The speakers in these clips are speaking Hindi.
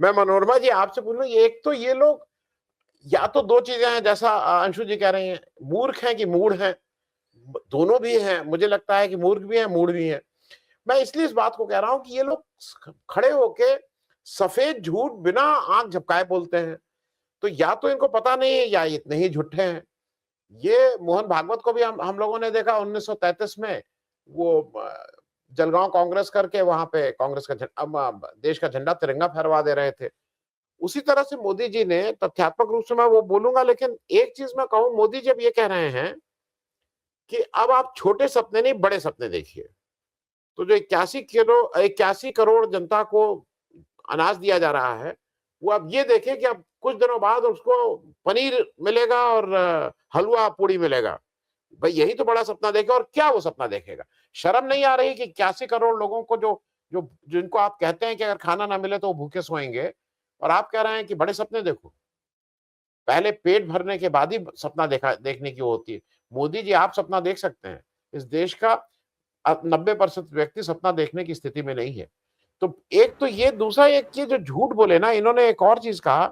मैं मनोरमा जी आपसे पूछूं, एक तो ये लोग या तो दो चीजें हैं, जैसा अंशु जी कह रहे हैं, मूर्ख हैं कि मूड हैं, दोनों भी हैं। मुझे लगता है कि मूर्ख भी हैं, मूड भी हैं। मैं इसलिए इस बात को कह रहा हूं कि ये लोग खड़े होके सफेद झूठ बिना आंख झपकाए बोलते हैं। तो या तो इनको पता नहीं है या इतने ही झूठे हैं। ये मोहन भागवत को भी हम लोगों ने देखा 1933 में, वो जलगांव कांग्रेस करके वहां पे कांग्रेस का देश का झंडा तिरंगा फहरवा दे रहे थे। उसी तरह से मोदी जी ने तथ्यात्मक रूप से, मैं वो बोलूंगा, लेकिन एक चीज मैं कहूं, मोदी जी अब ये कह रहे हैं कि अब आप छोटे सपने नहीं बड़े सपने देखिए। तो जो 81 करोड़ जनता को अनाज दिया जा रहा है, वो अब ये देखें कि अब कुछ दिनों बाद उसको पनीर मिलेगा और हलवा पूड़ी मिलेगा। भाई यही तो बड़ा सपना देखे। और क्या वो सपना देखेगा? शर्म नहीं आ रही कि 81 करोड़ लोगों को जो जो जिनको आप कहते हैं कि अगर खाना ना मिले तो वो भूखे सोएंगे, और आप कह रहे हैं कि बड़े सपने देखो। पहले पेट भरने के बाद ही सपना देखने की वो होती है। मोदी जी आप सपना देख सकते हैं, इस देश का 90% व्यक्ति सपना देखने की स्थिति में नहीं है। तो एक तो ये, दूसरा एक ये जो झूठ बोले ना इन्होंने, एक और चीज कहा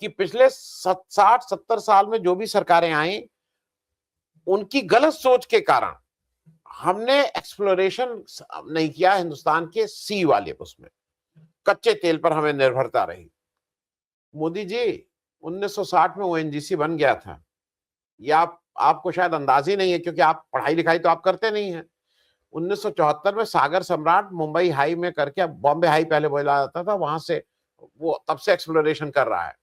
कि पिछले 60-70 साल में जो भी सरकारें आई, उनकी गलत सोच के कारण हमने एक्सप्लोरेशन नहीं किया हिंदुस्तान के सी वाले, उसमें कच्चे तेल पर हमें निर्भरता रही। मोदी जी 1960 में ओएनजीसी बन गया था। ये आपको शायद अंदाज ही नहीं है, क्योंकि आप पढ़ाई लिखाई तो आप करते नहीं हैं। 1974 में सागर सम्राट मुंबई हाई में करके, अब बॉम्बे हाई पहले बोला जाता था, वहां से वो तब से एक्सप्लोरेशन कर रहा है।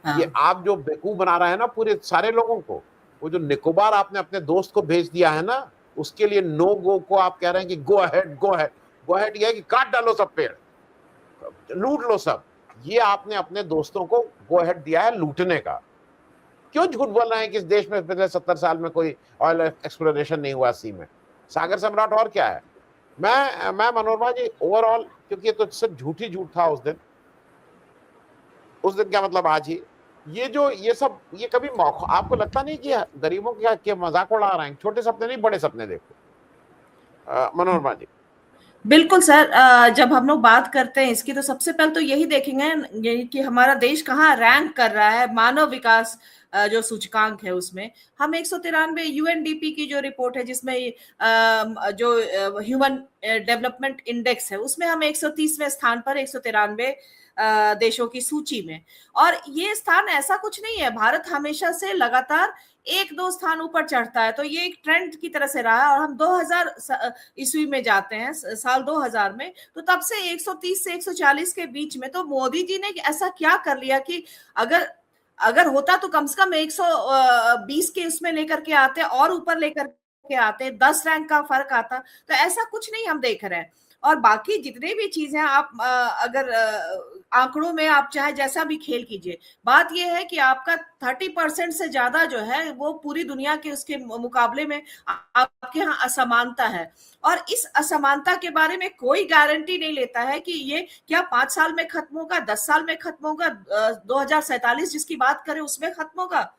ये हाँ। आप जो बेवकूफ बना रहे हैं ना पूरे सारे लोगों को, वो जो निकोबार आपने अपने दोस्त को भेज दिया है ना, उसके लिए नो गो को आप कह रहे हैं कि go ahead go ahead. Go ahead ये है कि काट डालो सब पेड़, लूट लो सब। ये आपने अपने दोस्तों को गो अहेड दिया है लूटने का। क्यों झूठ बोल रहे हैं कि इस देश में पिछले 70 साल में कोई ऑयल एक्सप्लोरेशन नहीं हुआ सी में? सागर सम्राट और क्या है? मैं मनोरमा जी ओवरऑल, क्योंकि ये तो सिर्फ झूठ ही झूठ था उस दिन। उस दिन क्या मतलब आज ही? ये सब ये कभी मौका आपको लगता नहीं कि गरीबों के मजाक उड़ा रहे हैं? छोटे सपने नहीं बड़े सपने देखो। मनोरमा जी। बिल्कुल सर, जब हम लोग बात करते हैं इसकी तो सबसे पहले तो यही देखेंगे कि हमारा देश कहाँ रैंक कर रहा है मानव विकास जो सूचकांक है उसमें। हम 193 यूएनडीपी की जो रिपोर्ट है जिसमें जो ह्यूमन डेवलपमेंट इंडेक्स है उसमें हम 130वें स्थान पर 193 देशों की सूची में। और ये स्थान ऐसा कुछ नहीं है, भारत हमेशा से लगातार एक दो स्थान ऊपर चढ़ता है, तो ये एक ट्रेंड की तरह से रहा है। और हम 2000 ईस्वी में जाते हैं, साल 2000 में, तो तब से 130 से 140 के बीच में। तो मोदी जी ने ऐसा क्या कर लिया कि अगर अगर होता तो कम से कम 120 के उसमें लेकर के आते और ऊपर लेकर के आते, 10 रैंक का फर्क आता। तो ऐसा कुछ नहीं हम देख रहे हैं। और बाकी जितने भी चीजें आप अगर आंकड़ों में आप चाहे जैसा भी खेल कीजिए, बात यह है कि आपका 30% से ज्यादा जो है वो पूरी दुनिया के उसके मुकाबले में आपके यहाँ असमानता है। और इस असमानता के बारे में कोई गारंटी नहीं लेता है कि ये क्या 5 साल में खत्म होगा, 10 साल में खत्म होगा, 2047 जिसकी बात करें उसमें खत्म होगा।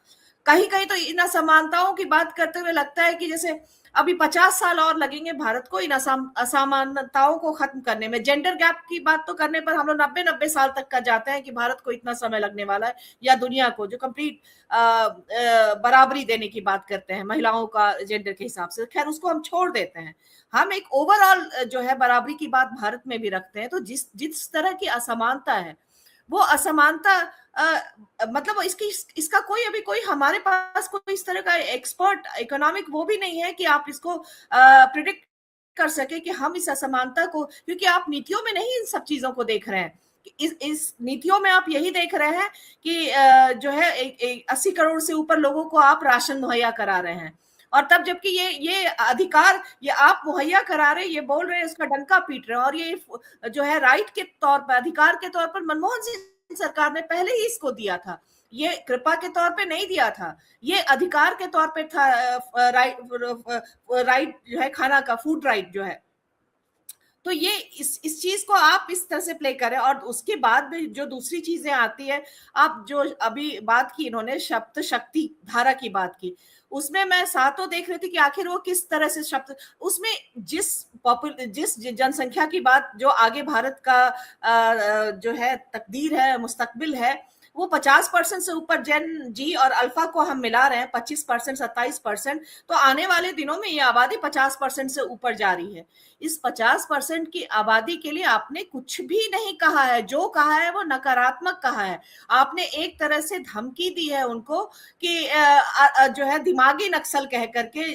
कहीं कहीं तो इन असमानताओं की बात करते हुए लगता है कि जैसे अभी 50 साल और लगेंगे भारत को इन असमानताओं को खत्म करने में। जेंडर गैप की बात तो करने पर हम लोग 90-90 साल तक का जाते हैं कि भारत को इतना समय लगने वाला है, या दुनिया को जो कंप्लीट बराबरी देने की बात करते हैं महिलाओं का जेंडर के हिसाब से, खैर उसको हम छोड़ देते हैं। हम एक ओवरऑल जो है बराबरी की बात भारत में भी रखते हैं। तो जिस जिस तरह की असमानता है वो असमानता मतलब इसका कोई अभी कोई हमारे पास कोई इस तरह का एक्सपर्ट इकोनॉमिक वो भी नहीं है कि आप इसको प्रिडिक्ट कर सके कि हम इस असमानता को, क्योंकि आप नीतियों में नहीं इन सब चीजों को देख रहे हैं। इस नीतियों में आप यही देख रहे हैं कि जो है 80 करोड़ से ऊपर लोगों को आप राशन मुहैया करा रहे हैं। और तब जबकि ये अधिकार ये आप मुहैया करा रहे, ये बोल रहे हैं, उसका डंका पीट रहे हैं। और ये जो है राइट के तौर पर, अधिकार के तौर पर मनमोहन सिंह सरकार ने पहले ही इसको दिया था। ये कृपा के तौर पे नहीं दिया था, ये अधिकार के तौर पे था। राइट जो है खाना का, फूड राइट जो है। तो तो ये इस चीज को आप इस तरह से प्ले करें। और उसके बाद में जो दूसरी चीजें आती है, आप जो अभी बात की इन्होंने शब्द शक्ति धारा की बात की, उसमें मैं सातों देख रही थी कि आखिर वो किस तरह से शब्द, उसमें जिस जनसंख्या की बात, जो आगे भारत का जो है तकदीर है, मुस्तकबिल है, वो 50% से ऊपर जेन जी और अल्फा को हम मिला रहे हैं, 25%, 27%, तो आने वाले दिनों में ये आबादी 50% से ऊपर जा रही है। इस 50% की आबादी के लिए आपने कुछ भी नहीं कहा है, जो कहा है वो नकारात्मक कहा है। आपने एक तरह से धमकी दी है उनको कि जो है दिमागी नक्सल कह करके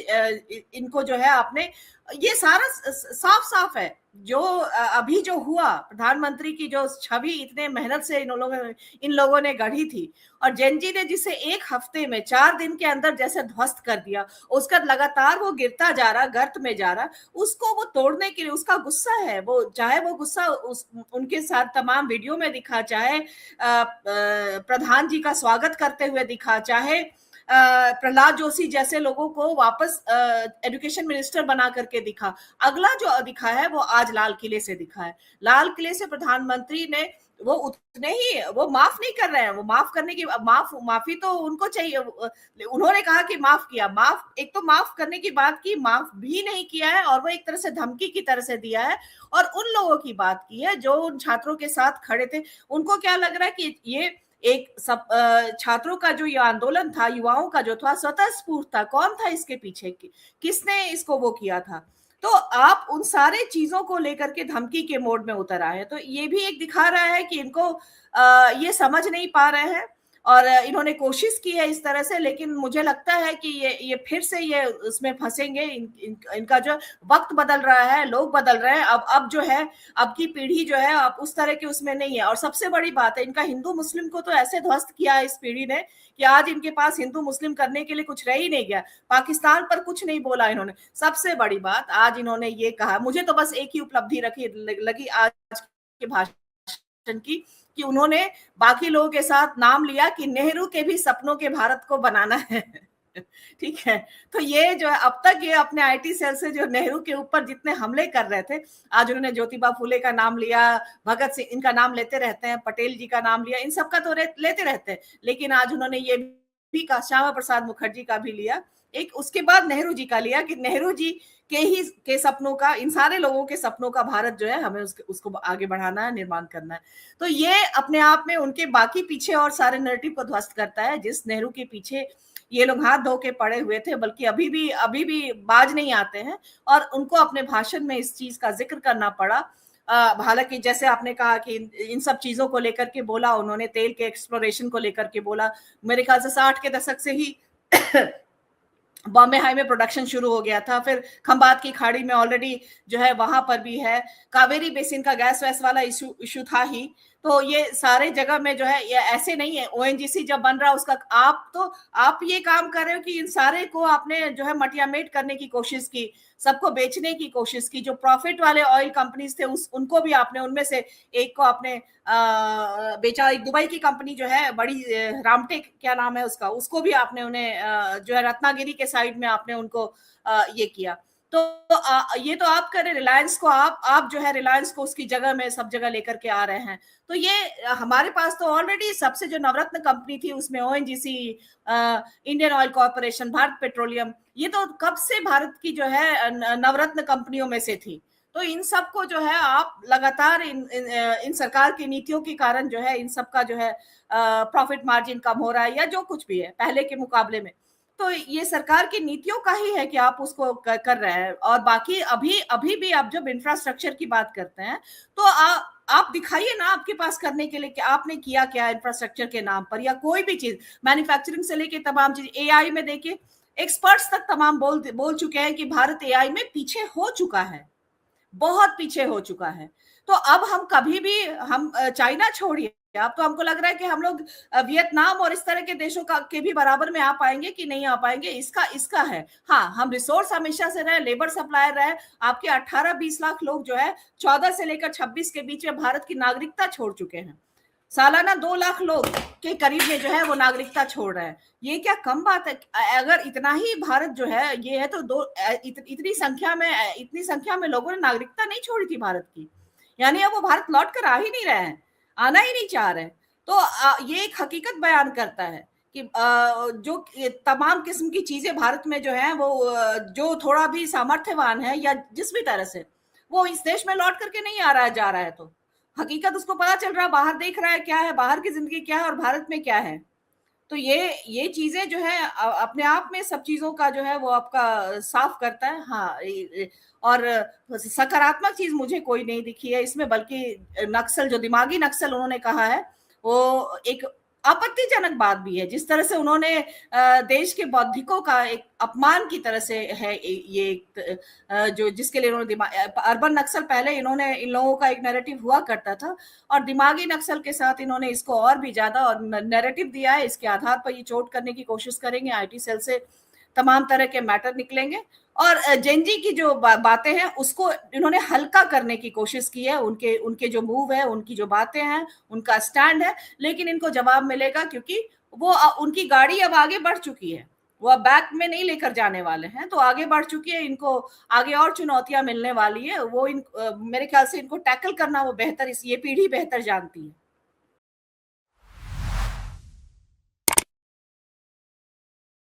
इनको जो है आपने, ये सारा साफ साफ है। जो अभी जो हुआ, प्रधानमंत्री की जो छवि इतने मेहनत से इन लोगों ने गढ़ी थी, और जेनजी ने जिसे एक हफ्ते में 4 दिन के अंदर जैसे ध्वस्त कर दिया, उसका लगातार वो गिरता जा रहा, गर्त में जा रहा, उसको वो तोड़ने के लिए उसका गुस्सा है, वो चाहे वो गुस्सा उनके साथ तमाम वीडियो में दिखा, चाहे प्रधान जी का स्वागत करते हुए दिखा, चाहे प्रहलाद जोशी जैसे लोगों को वापस एजुकेशन मिनिस्टर बना करके दिखा। अगला जो दिखा है वो आज लाल किले से दिखा है। लाल किले से प्रधानमंत्री ने वो उतने ही, वो माफ नहीं कर रहे हैं, वो माफ करने की माफी तो उनको चाहिए। उन्होंने कहा कि माफ किया, एक तो माफ करने की बात की, माफ भी नहीं किया है, और वो एक तरह से धमकी की तरह से दिया है। और उन लोगों की बात की है जो उन छात्रों के साथ खड़े थे, उनको क्या लग रहा है कि ये एक सब छात्रों का जो ये आंदोलन था, युवाओं का जो था, स्वतः स्फूर्त था। कौन था इसके पीछे, किसने इसको वो किया था? तो आप उन सारे चीजों को लेकर के धमकी के मोड में उतर आए हैं। तो ये भी एक दिखा रहा है कि इनको ये समझ नहीं पा रहे हैं, और इन्होंने कोशिश की है इस तरह से, लेकिन मुझे लगता है कि ये फिर से ये उसमें फंसेंगे। इनका जो वक्त बदल रहा है, लोग बदल रहे हैं। अब जो है, अब की पीढ़ी जो है अब उस तरह की उसमें नहीं है। और सबसे बड़ी बात है, इनका हिंदू मुस्लिम को तो ऐसे ध्वस्त किया है इस पीढ़ी ने कि आज इनके पास हिंदू मुस्लिम करने के लिए कुछ रह ही नहीं गया। पाकिस्तान पर कुछ नहीं बोला इन्होंने। सबसे बड़ी बात आज इन्होंने ये कहा, मुझे तो बस एक ही उपलब्धि लगी आज के भाषण की, कि उन्होंने बाकी लोगों के साथ नाम लिया कि नेहरू के भी सपनों के भारत को बनाना है। ठीक है, तो ये जो है, अब तक ये अपने आईटी सेल से जो नेहरू के ऊपर जितने हमले कर रहे थे, आज उन्होंने ज्योतिबा फुले का नाम लिया, भगत सिंह, इनका नाम लेते रहते हैं, पटेल जी का नाम लिया, इन सबका तो लेते रहते हैं, लेकिन आज उन्होंने ये भी कहा, श्यामा प्रसाद मुखर्जी का भी लिया, एक उसके बाद नेहरू जी का लिया, कि नेहरू जी के सपनों का, इन सारे लोगों के सपनों का भारत जो है हमें उसको आगे बढ़ाना है, निर्माण करना है। तो ये अपने आप में उनके बाकी पीछे और सारे नैरेटिव को ध्वस्त करता है, जिस नेहरू के पीछे ये लोग हाथ धो के पड़े हुए थे, बल्कि अभी भी बाज नहीं आते हैं, और उनको अपने भाषण में इस चीज का जिक्र करना पड़ा। हालांकि जैसे आपने कहा कि इन सब चीजों को लेकर के बोला उन्होंने, तेल के एक्सप्लोरेशन को लेकर के बोला, मेरे ख्याल से 60 के दशक से ही बॉम्बे हाई में प्रोडक्शन शुरू हो गया था। फिर खंबात की खाड़ी में ऑलरेडी जो है वहां पर भी है, कावेरी बेसिन का गैस वैस वाला इशू था ही। तो ये सारे जगह में जो है, ये ऐसे नहीं है ओएनजीसी जब बन रहा उसका आप ये काम कर रहे हो कि इन सारे को आपने जो है मटियामेट करने की कोशिश की, सबको बेचने की कोशिश की। जो प्रॉफिट वाले ऑयल कंपनीज थे उनको भी आपने, उनमें से एक को आपने बेचा। एक दुबई की कंपनी जो है बड़ी, रामटेक क्या नाम है उसका, उसको भी आपने उन्हें जो है रत्नागिरी के साइड में आपने उनको ये किया। तो ये तो आप करें, रिलायंस को आप जो है रिलायंस को उसकी जगह में सब जगह लेकर के आ रहे हैं। तो ये हमारे पास तो ऑलरेडी सबसे जो नवरत्न कंपनी थी उसमें ONGC, Indian oil corporation, Bharat petroleum, ये तो कब से भारत की जो है नवरत्न कंपनियों में से थी। तो इन सब को जो है आप लगातार इन सरकार की नीतियों के कारण जो है इन सब का जो है प्रॉफिट मार्जिन कम हो रहा है, या जो कुछ भी है पहले के मुकाबले में, तो ये सरकार की नीतियों का ही है कि आप उसको कर रहे हैं। और बाकी अभी भी आप जब इंफ्रास्ट्रक्चर की बात करते हैं, तो आप दिखाइए ना आपके पास करने के लिए कि आपने किया क्या इंफ्रास्ट्रक्चर के नाम पर, या कोई भी चीज, मैन्युफैक्चरिंग से लेके तमाम चीज। एआई में देखिए, एक्सपर्ट्स तक तमाम बोल चुके हैं कि भारत एआई में पीछे हो चुका है, बहुत पीछे हो चुका है। तो अब हम कभी भी, हम चाइना छोड़िए, अब तो हमको लग रहा है कि हम लोग वियतनाम और इस तरह के देशों का के भी बराबर में आ पाएंगे कि नहीं आ पाएंगे, इसका है। हाँ, हम रिसोर्स हमेशा से रहे, लेबर सप्लायर रहे। आपके 18-20 लाख लोग जो है 14 से लेकर 26 के बीच में भारत की नागरिकता छोड़ चुके हैं। सालाना 2 लाख लोग के करीब में जो है वो नागरिकता छोड़ रहे हैं। ये क्या कम बात है? अगर इतना ही भारत जो है ये है, तो इतनी संख्या में लोगों ने नागरिकता नहीं छोड़ी थी भारत की, यानी अब वो भारत लौट कर आ ही नहीं रहे हैं, आना ही नहीं चाह रहे। तो ये एक हकीकत बयान करता है कि जो तमाम किस्म की चीजें भारत में जो है वो जो थोड़ा भी सामर्थ्यवान है या जिस भी तरह से, वो इस देश में लौट करके नहीं आ रहा है, जा रहा है। तो हकीकत उसको पता चल रहा है, बाहर देख रहा है क्या है, बाहर की जिंदगी क्या है और भारत में क्या है। तो ये चीजें जो है अपने आप में सब चीजों का जो है वो आपका साफ करता है। हाँ, और सकारात्मक चीज मुझे कोई नहीं दिखी है इसमें, बल्कि नक्सल, जो दिमागी नक्सल उन्होंने कहा है, वो एक आपत्तिजनक बात भी है। जिस तरह से उन्होंने देश के बौद्धिकों का एक अपमान की तरह से है ये, जो जिसके लिए इन्होंने अर्बन नक्सल, पहले इन्होंने इन लोगों का एक नैरेटिव हुआ करता था, और दिमागी नक्सल के साथ इन्होंने इसको और भी ज्यादा और नैरेटिव दिया है। इसके आधार पर ये चोट करने की कोशिश करेंगे। आईटी सेल से तमाम तरह के मैटर निकलेंगे, और जेनजी की जो बातें हैं उसको इन्होंने हल्का करने की कोशिश की है। उनके उनके जो मूव है, उनकी जो बातें हैं, उनका स्टैंड है, लेकिन इनको जवाब मिलेगा, क्योंकि वो उनकी गाड़ी अब आगे बढ़ चुकी है। वो अब बैक में नहीं लेकर जाने वाले हैं, तो आगे बढ़ चुकी है। इनको आगे और चुनौतियां मिलने वाली है। वो मेरे ख्याल से इनको टैकल करना वो बेहतर, ये पीढ़ी बेहतर जानती है।